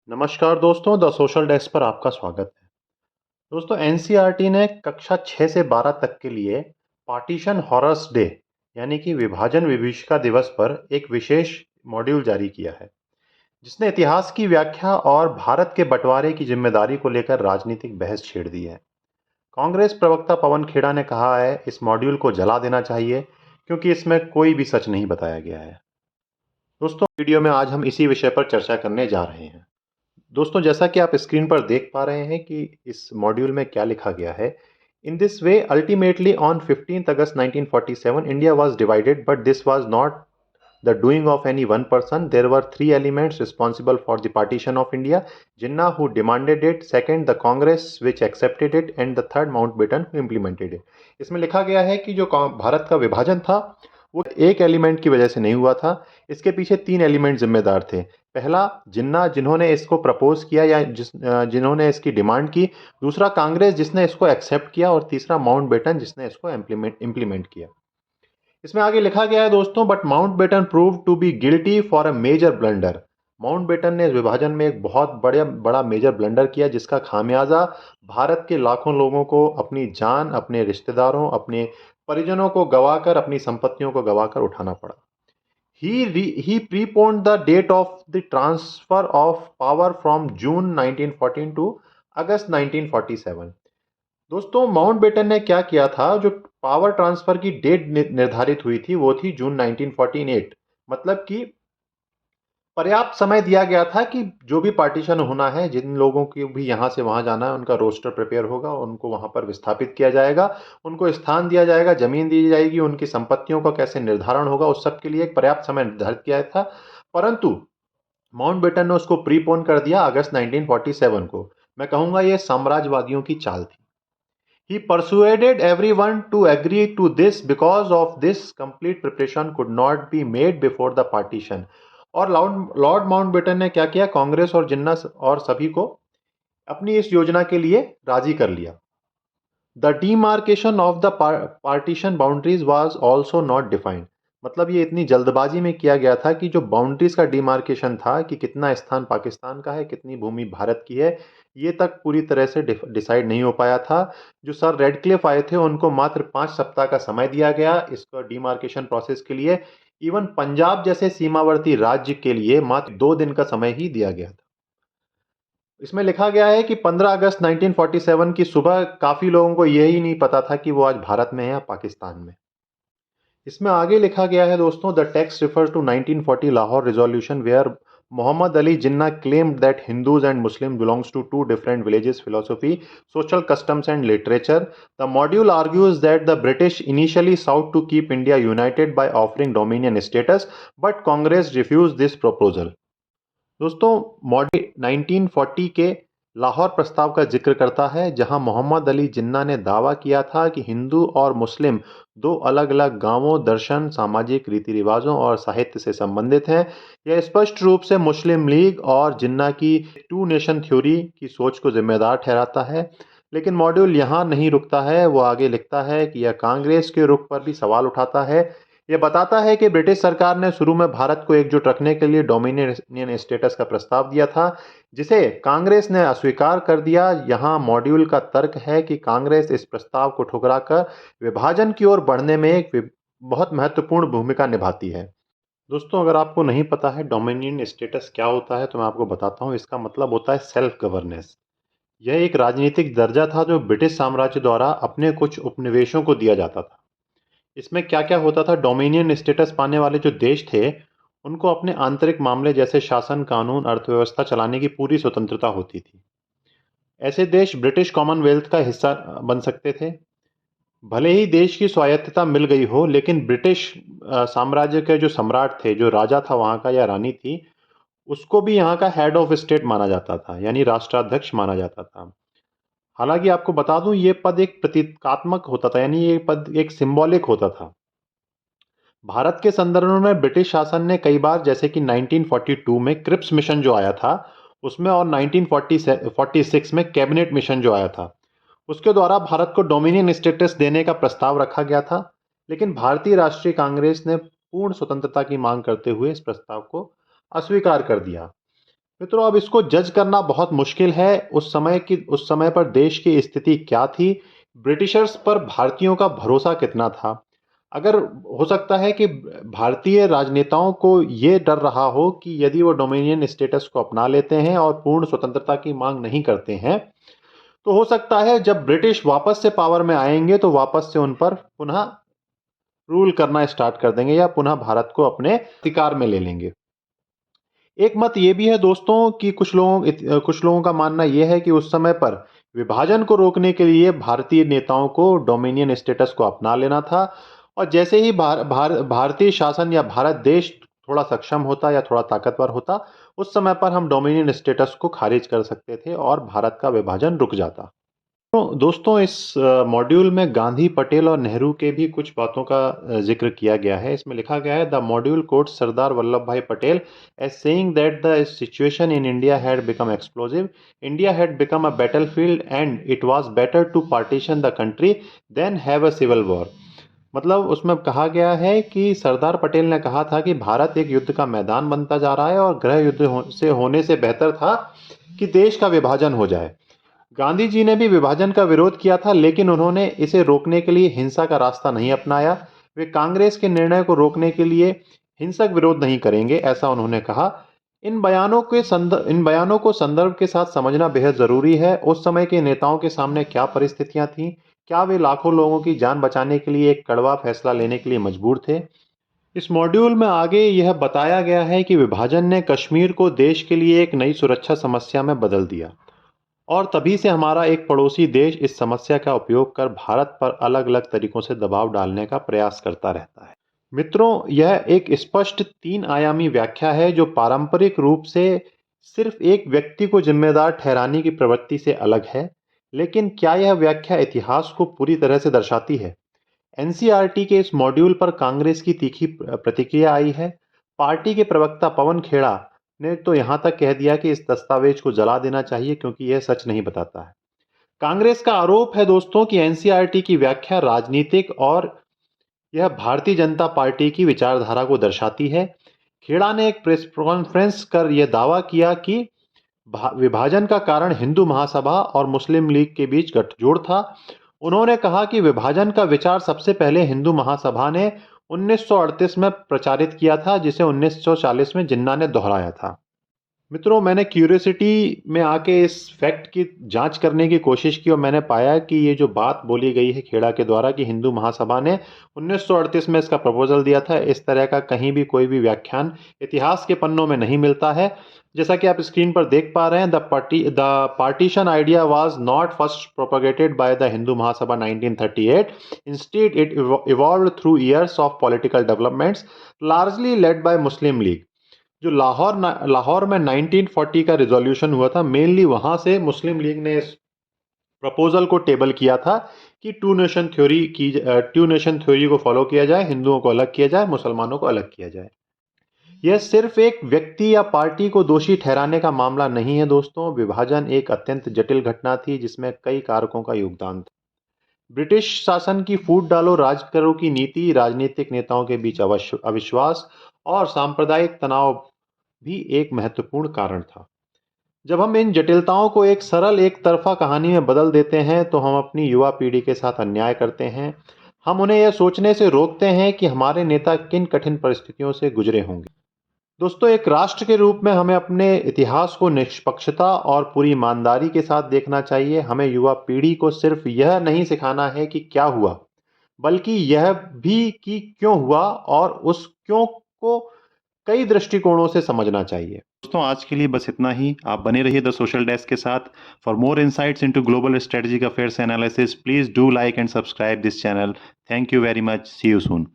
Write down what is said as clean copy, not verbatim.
नमस्कार दोस्तों, the social desk पर आपका स्वागत है। दोस्तों, एनसीईआरटी ने कक्षा 6 से 12 तक के लिए पार्टीशन हॉरर्स डे यानी कि विभाजन विभीषिका दिवस पर एक विशेष मॉड्यूल जारी किया है, जिसने इतिहास की व्याख्या और भारत के बंटवारे की जिम्मेदारी को लेकर राजनीतिक बहस छेड़ दी है। कांग्रेस प्रवक्ता पवन खेड़ा ने कहा है, इस मॉड्यूल को जला देना चाहिए क्योंकि इसमें कोई भी सच नहीं बताया गया है। दोस्तों, वीडियो में आज हम इसी विषय पर चर्चा करने जा रहे हैं। दोस्तों, जैसा कि आप स्क्रीन पर देख पा रहे हैं कि इस मॉड्यूल में क्या लिखा गया है। In this way ultimately on 15th August 1947 India was divided, but this was not the doing of any one person. There were three elements responsible for the partition of India: Jinnah who demanded it, second the Congress which accepted it, and the third Mountbatten who implemented it. इसमें लिखा गया है कि जो भारत का विभाजन था वो एक एलिमेंट की वजह से नहीं हुआ था। इसके पीछे तीन एलिमेंट जिम्मेदार थे। पहला जिन्ना, जिन्होंने इसको प्रपोज किया या जिन्होंने इसकी डिमांड की। दूसरा कांग्रेस, जिसने इसको एक्सेप्ट किया। और तीसरा माउंटबेटन, जिसने इसको इम्प्लीमेंट किया। इसमें आगे लिखा गया है दोस्तों, but Mountbatten prove to be guilty for a major blunder. Mountbatten ने इस विभाजन में एक बहुत बड़ा मेजर ब्लंडर किया, जिसका खामियाजा भारत के लाखों लोगों को अपनी जान, अपने रिश्तेदारों, अपने परिजनों को गवाकर, अपनी संपत्तियों को गवाकर उठाना पड़ा. He preponed the date of the transfer of power from June 1914 to अगस्त 1947. दोस्तों, माउंटबेटन ने क्या किया था? जो पावर ट्रांसफर की डेट निर्धारित हुई थी वो थी जून 1948. मतलब कि पर्याप्त समय दिया गया था कि जो भी पार्टीशन होना है, जिन लोगों की भी यहाँ से वहाँ जाना है, उनका रोस्टर प्रिपेयर होगा, उनको वहाँ पर विस्थापित किया जाएगा, उनको स्थान दिया जाएगा, जमीन दी जाएगी, उनकी संपत्तियों का कैसे निर्धारण होगा, उस सब के लिए एक पर्याप्त समय निर्धारित किया था। परंतु माउंटबेटन ने उसको प्रीपोन कर दिया अगस्त 1947 को। मैं कहूँगा ये साम्राज्यवादियों की चाल थी। He persuaded everyone to agree to this because of this complete preparation could not be made before the partition. और लॉर्ड माउंटबेटन ने क्या किया? कांग्रेस और जिन्ना और सभी को अपनी इस योजना के लिए राजी कर लिया. The demarcation of the partition boundaries was also not defined. मतलब ये इतनी जल्दबाजी में किया गया था कि जो बाउंड्रीज का डीमार्केशन था कि कितना स्थान पाकिस्तान का है, कितनी भूमि भारत की है, ये तक पूरी तरह से डिसाइड नहीं हो पाया था. जो सर रेडक्लिफ आए थे उनको मात्र 5 सप्ताह का समय दिया गया इसको डीमार्केशन प्रोसेस के लिए. इवन पंजाब जैसे सीमावर्ती राज्य के लिए मात्र 2 दिन का समय ही दिया गया था. इसमें लिखा गया है कि 15 अगस्त 1947 की सुबह काफी लोगों को यही नहीं पता था कि वो आज भारत में है या पाकिस्तान में. इसमें आगे लिखा गया है दोस्तों, the text refers to 1940 Lahore resolution where Mohammad Ali Jinnah claimed that Hindus and Muslims belongs to two different religious philosophy, social customs and literature. The module argues that the British initially sought to keep India united by offering dominion status, but Congress refused this proposal. दोस्तों, model 1940 के लाहौर प्रस्ताव का जिक्र करता है, जहां मोहम्मद अली जिन्ना ने दावा किया था कि हिंदू और मुस्लिम दो अलग अलग गांवों, दर्शन, सामाजिक रीति रिवाजों और साहित्य से संबंधित हैं. यह स्पष्ट रूप से मुस्लिम लीग और जिन्ना की टू नेशन थ्योरी की सोच को जिम्मेदार ठहराता है. लेकिन मॉड्यूल यहाँ नहीं रुकता है. वो आगे लिखता है कि यह कांग्रेस के रुख पर भी सवाल उठाता है. यह बताता है कि ब्रिटिश सरकार ने शुरू में भारत को एकजुट रखने के लिए डोमिनियन स्टेटस का प्रस्ताव दिया था, जिसे कांग्रेस ने अस्वीकार कर दिया. यहाँ मॉड्यूल का तर्क है कि कांग्रेस इस प्रस्ताव को ठुकराकर विभाजन की ओर बढ़ने में एक बहुत महत्वपूर्ण भूमिका निभाती है. दोस्तों, अगर आपको नहीं पता है डोमिनियन स्टेटस क्या होता है तो मैं आपको बताता हूँ. इसका मतलब होता है सेल्फ गवर्नेंस. यह एक राजनीतिक दर्जा था जो ब्रिटिश साम्राज्य द्वारा अपने कुछ उपनिवेशों को दिया जाता था. इसमें क्या क्या होता था? डोमिनियन स्टेटस पाने वाले जो देश थे उनको अपने आंतरिक मामले जैसे शासन, कानून, अर्थव्यवस्था चलाने की पूरी स्वतंत्रता होती थी. ऐसे देश ब्रिटिश कॉमनवेल्थ का हिस्सा बन सकते थे. भले ही देश की स्वायत्तता मिल गई हो, लेकिन ब्रिटिश साम्राज्य के जो सम्राट थे, जो राजा था वहाँ का या रानी थी, उसको भी यहाँ का हेड ऑफ स्टेट माना जाता था, यानी राष्ट्राध्यक्ष माना जाता था. हालांकि आपको बता दूं, ये पद एक प्रतीकात्मक होता था, यानी ये पद एक सिंबॉलिक होता था. भारत के संदर्भ में ब्रिटिश शासन ने कई बार, जैसे कि 1942 में क्रिप्स मिशन जो आया था उसमें, और 1946 में कैबिनेट मिशन जो आया था, उसके द्वारा भारत को डोमिनियन स्टेटस देने का प्रस्ताव रखा गया था. लेकिन भारतीय राष्ट्रीय कांग्रेस ने पूर्ण स्वतंत्रता की मांग करते हुए इस प्रस्ताव को अस्वीकार कर दिया. मित्रों, अब इसको जज करना बहुत मुश्किल है। उस समय पर देश की स्थिति क्या थी, ब्रिटिशर्स पर भारतीयों का भरोसा कितना था। अगर हो सकता है कि भारतीय राजनेताओं को ये डर रहा हो कि यदि वो डोमिनियन स्टेटस को अपना लेते हैं और पूर्ण स्वतंत्रता की मांग नहीं करते हैं, तो हो सकता है जब ब्रिटिश वापस से पावर में आएंगे तो वापस से उन पर पुनः रूल करना स्टार्ट कर देंगे या पुनः भारत को अपने अधिकार में ले लेंगे। एक मत ये भी है दोस्तों कि कुछ लोगों का मानना यह है कि उस समय पर विभाजन को रोकने के लिए भारतीय नेताओं को डोमिनियन स्टेटस को अपना लेना था, और जैसे ही भारतीय शासन या भारत देश थोड़ा सक्षम होता या थोड़ा ताकतवर होता, उस समय पर हम डोमिनियन स्टेटस को खारिज कर सकते थे और भारत का विभाजन रुक जाता। तो दोस्तों, इस मॉड्यूल में गांधी, पटेल और नेहरू के भी कुछ बातों का जिक्र किया गया है। इसमें लिखा गया है, the module quotes Sardar Vallabh Bhai Patel as saying that the situation in India had become explosive, India had become a battlefield and it was better to partition the country than have a civil war. मतलब उसमें कहा गया है कि सरदार पटेल ने कहा था कि भारत एक युद्ध का मैदान बनता जा रहा है और गृह युद्ध होने से बेहतर था कि देश का विभाजन हो जाए। गांधी जी ने भी विभाजन का विरोध किया था, लेकिन उन्होंने इसे रोकने के लिए हिंसा का रास्ता नहीं अपनाया। वे कांग्रेस के निर्णय को रोकने के लिए हिंसक विरोध नहीं करेंगे, ऐसा उन्होंने कहा। इन बयानों को संदर्भ के साथ समझना बेहद जरूरी है। उस समय के नेताओं के सामने क्या परिस्थितियां थीं? क्या वे लाखों लोगों की जान बचाने के लिए एक कड़वा फैसला लेने के लिए मजबूर थे? इस मॉड्यूल में आगे यह बताया गया है कि विभाजन ने कश्मीर को देश के लिए एक नई सुरक्षा समस्या में बदल दिया, और तभी से हमारा एक पड़ोसी देश इस समस्या का उपयोग कर भारत पर अलग अलग तरीकों से दबाव डालने का प्रयास करता रहता है। मित्रों, यह एक स्पष्ट तीन आयामी व्याख्या है जो पारंपरिक रूप से सिर्फ एक व्यक्ति को जिम्मेदार ठहराने की प्रवृत्ति से अलग है। लेकिन क्या यह व्याख्या इतिहास को पूरी तरह से दर्शाती है? एनसीईआरटी के इस मॉड्यूल पर कांग्रेस की तीखी प्रतिक्रिया आई है। पार्टी के प्रवक्ता पवन खेड़ा ने तो यहां तक कह दिया कि इस दस्तावेज को जला देना चाहिए क्योंकि यह सच नहीं बताता है। कांग्रेस का आरोप है दोस्तों कि एनसीईआरटी की व्याख्या राजनीतिक और यह भारतीय जनता पार्टी की विचारधारा को दर्शाती है। खेड़ा ने एक प्रेस कॉन्फ्रेंस कर यह दावा किया कि विभाजन का कारण हिंदू महासभा और मुस्लिम लीग के बीच गठजोड़ था। उन्होंने कहा कि विभाजन का विचार सबसे पहले हिंदू महासभा ने 1938 में प्रचारित किया था, जिसे 1940 में जिन्ना ने दोहराया था। मित्रों, मैंने क्यूरियोसिटी में आके इस फैक्ट की जांच करने की कोशिश की और मैंने पाया कि ये जो बात बोली गई है खेड़ा के द्वारा कि हिंदू महासभा ने 1938 में इसका प्रपोजल दिया था, इस तरह का कहीं भी कोई भी व्याख्यान इतिहास के पन्नों में नहीं मिलता है। जैसा कि आप स्क्रीन पर देख पा रहे हैं, the partition idea was not first propagated by the Hindu Mahasabha 1938. Instead it evolved through years of political developments largely led by Muslim league. जो लाहौर में 1940 का रिजोल्यूशन हुआ था, मेनली वहां से मुस्लिम लीग ने इस प्रपोजल को टेबल किया था कि टू नेशन थ्योरी को फॉलो किया जाए, हिंदुओं को अलग किया जाए, मुसलमानों को अलग किया जाए। यह सिर्फ एक व्यक्ति या पार्टी को दोषी ठहराने का मामला नहीं है दोस्तों। विभाजन एक अत्यंत जटिल घटना थी जिसमें कई कारकों का योगदान था। ब्रिटिश शासन की फूट डालो राज करो की नीति, राजनीतिक नेताओं के बीच अविश्वास और सांप्रदायिक तनाव भी एक महत्वपूर्ण कारण था। जब हम इन जटिलताओं को एक सरल एक तरफा कहानी में बदल देते हैं तो हम अपनी युवा पीढ़ी के साथ अन्याय करते हैं। हम उन्हें यह सोचने से रोकते हैं कि हमारे नेता किन कठिन परिस्थितियों से गुजरे होंगे। दोस्तों, एक राष्ट्र के रूप में हमें अपने इतिहास को निष्पक्षता और पूरी ईमानदारी के साथ देखना चाहिए। हमें युवा पीढ़ी को सिर्फ यह नहीं सिखाना है कि क्या हुआ, बल्कि यह भी कि क्यों हुआ, और उस क्यों को कई दृष्टिकोणों से समझना चाहिए। दोस्तों, आज के लिए बस इतना ही। आप बने रहिए द सोशल डेस्क के साथ। For more insights into global strategic affairs analysis, please do like and subscribe this channel. Thank you very much. See you soon.